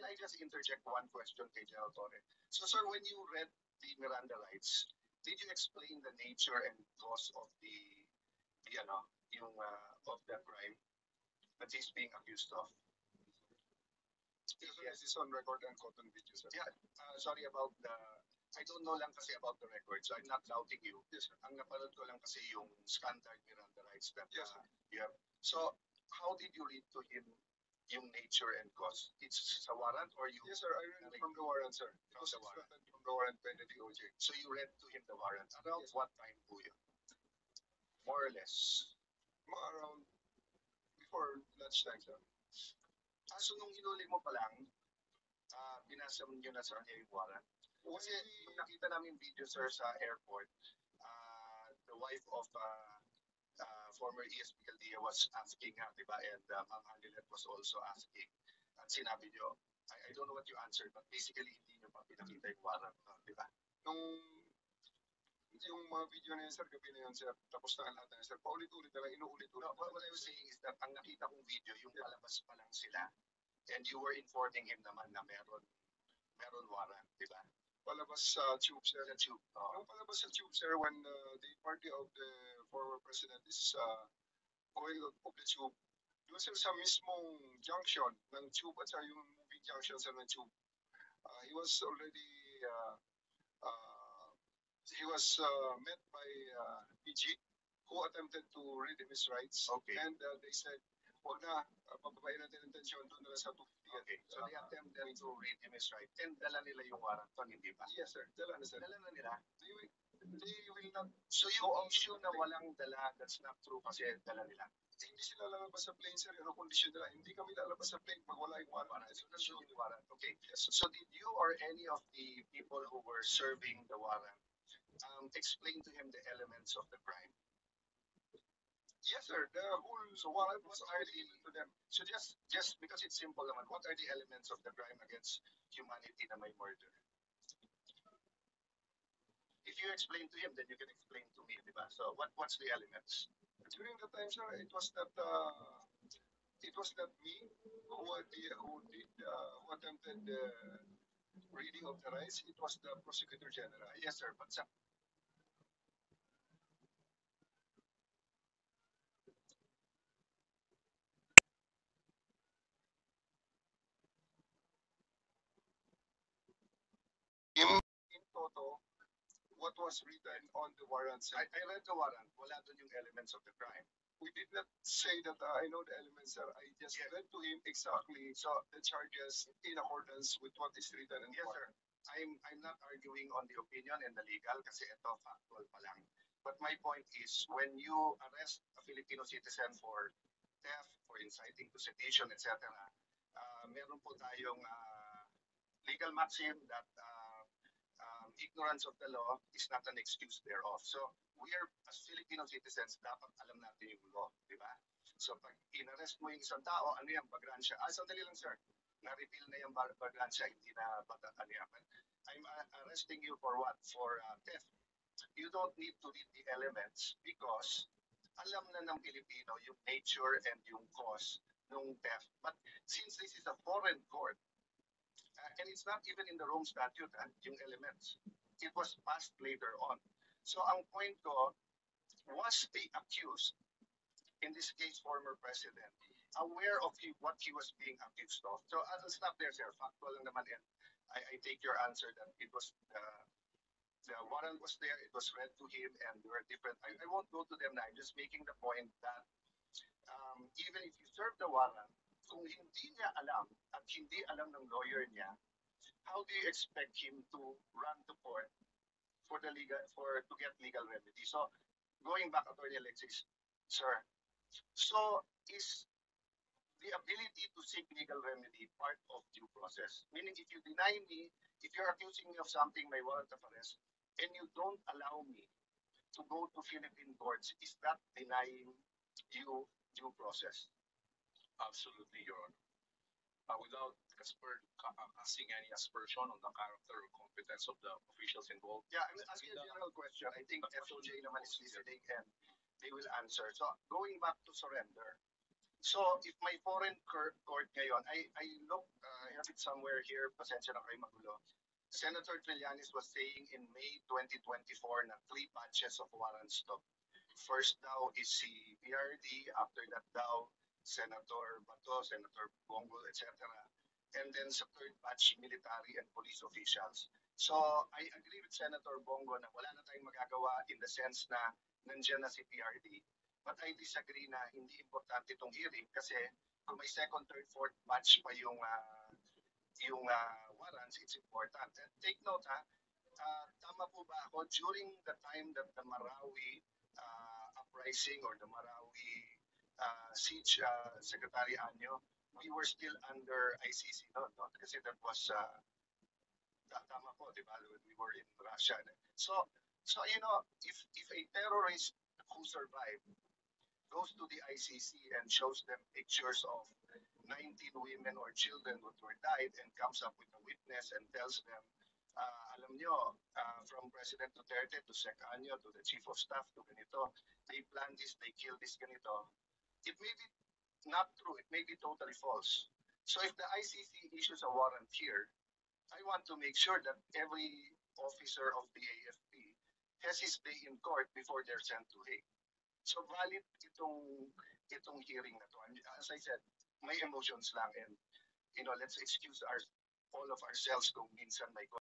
can I just interject one question kay General Torre? So, sir, when you read the Miranda rights, did you explain the nature and cause of the yung of the crime that he's being accused of? Yes, this is on record and caught on video, sir. Yeah, sorry about the, I don't know lang kasi about the record, so I'm not doubting you. Yes, sir. Ang napanood ko lang kasi yung standard Miranda rights that yes, you have. So, how did you read to him yung nature and cause? It's sa warrant or you? Yes, sir. I read from the warrant, sir. From the warrant. From the warrant by the DOJ. So you read to him the warrant. Around yes, what time po yun? More or less. Around before lunchtime, sir. So nung hinuli mo pa lang, binasa mo nyo na sa kanya yung warrant. Kasi nung nakita namin video, sir, sa airport, the wife of former ESP Caldea was asking, di ba? And Ma'am Hanilet was also asking. At sinabi nyo, I don't know what you answered, but basically hindi nyo pa pinakita yung warrant, di ba? Yung mga video na yun, sir, gabi na yun, sir, tapos na lahat na yun, sir, paulit-ulit na lang, inuulit-ulit. No, what I was saying is that ang nakita kong video, yung palabas pa lang sila, and you were informing him naman na meron warrant, di ba? Palabas sa tube, sir. Sa tube. Yung palabas sa tube, sir, when the party of the former president is going of the tube, doon sir sa mismong junction ng tube at sa yung moving junction, sir, ng tube, he was already met by PG, who attempted to read him his rights. Okay. And they said, huwag na, pababayin natin ang tensyon doon na sa 250. Okay. So they attempted to read him his rights. And dala nila yung warrant on, hindi ba? Yes, sir. Dala na, sir. Dala na nila? They will not. So yung issue na walang dala, that's not true kasi dala nila. Hindi sila lalabas sa plane, sir. Ano condition nila? Hindi kami lalabas sa plane pag wala yung warrant. So yung warrant. Okay. Yes. So did you or any of the people who were serving the warrant explain to him the elements of the crime? Yes, sir. The whole warrant was already to them. So just because it's simple naman, what are the elements of the crime against humanity na may murder? If you explain to him, then you can explain to me, diba? So what's the elements? During the time, sir, it was not me who attempted the reading of the rights. It was the prosecutor general. Yes, sir. But in total, what was written on the warrant? I read the warrant. Wala dun yung elements of the crime. We did not say that I know the elements, sir. I just read to him exactly so the charges in accordance with what is written in the warrant. Sir. I'm not arguing on the opinion and the legal kasi ito factual pa lang. But my point is when you arrest a Filipino citizen for theft, for inciting to sedition, etc., meron po tayong legal maxim that ignorance of the law is not an excuse thereof. So we are, as Filipino citizens, dapat alam natin yung law, di ba? So pag in-arrest mo yung isang tao, ano yan, bagransya? Sandali lang, sir. Na-reveal na yung bagransya, hindi na ano yan. I'm arresting you for what? For theft. You don't need to read the elements because alam na ng Pilipino yung nature and yung cause ng theft. But since this is a foreign court, and it's not even in the Rome Statute, yung elements. It was passed later on. So ang point ko, was the accused, in this case former president, aware of what he was being accused of? So I'll stop there, sir. Factual lang naman yan. I take your answer that it was the warrant was there, it was read to him, and there were different. I won't go to them now. I'm just making the point that even if you serve the warrant, kung hindi niya alam at hindi alam ng lawyer niya, how do you expect him to run to court for to get legal remedy? So going back, Attorney Alexis, sir, so is the ability to seek legal remedy part of due process? Meaning if you deny me, if you're accusing me of something, my warrant of arrest, and you don't allow me to go to Philippine courts, is that denying you due process? Absolutely, Your Honor. Without casting any aspersion on the character or competence of the officials involved. Yeah, I'm asking a general question. I think FOJ naman is listening and they will answer. So going back to surrender. So if my foreign court ngayon, I look have it somewhere here, pasensya na kayo magulo. Senator Trillanes was saying in May 2024 na 3 batches of warrants to. First daw is si PRD, after that daw, Senator Bato, Senator Bongo, etc. And then sa third batch, military and police officials. So I agree with Senator Bongo na wala na tayong magagawa in the sense na nandiyan na si PRD. But I disagree na hindi importante itong hearing kasi kung may second, third, fourth batch pa yung warrants, it's important. And take note tama po ba ako, during the time that the Marawi uprising or the Marawi siege, Secretary Anyo, we were still under ICC no? Kasi that was tama po, di ba? We were in Russia. So if a terrorist who survived goes to the ICC and shows them pictures of 19 women or children who were died and comes up with a witness and tells them, alam nyo, from President Duterte to Sec Anyo to the Chief of Staff to ganito, they planned this, they killed this ganito. It may be not true, it may be totally false. So if the ICC issues a warrant here, I want to make sure that every officer of the AFP has his day in court before they're sent to Hague. So valid itong hearing na to. And as I said, may emotions lang and let's excuse all of ourselves kung minsan may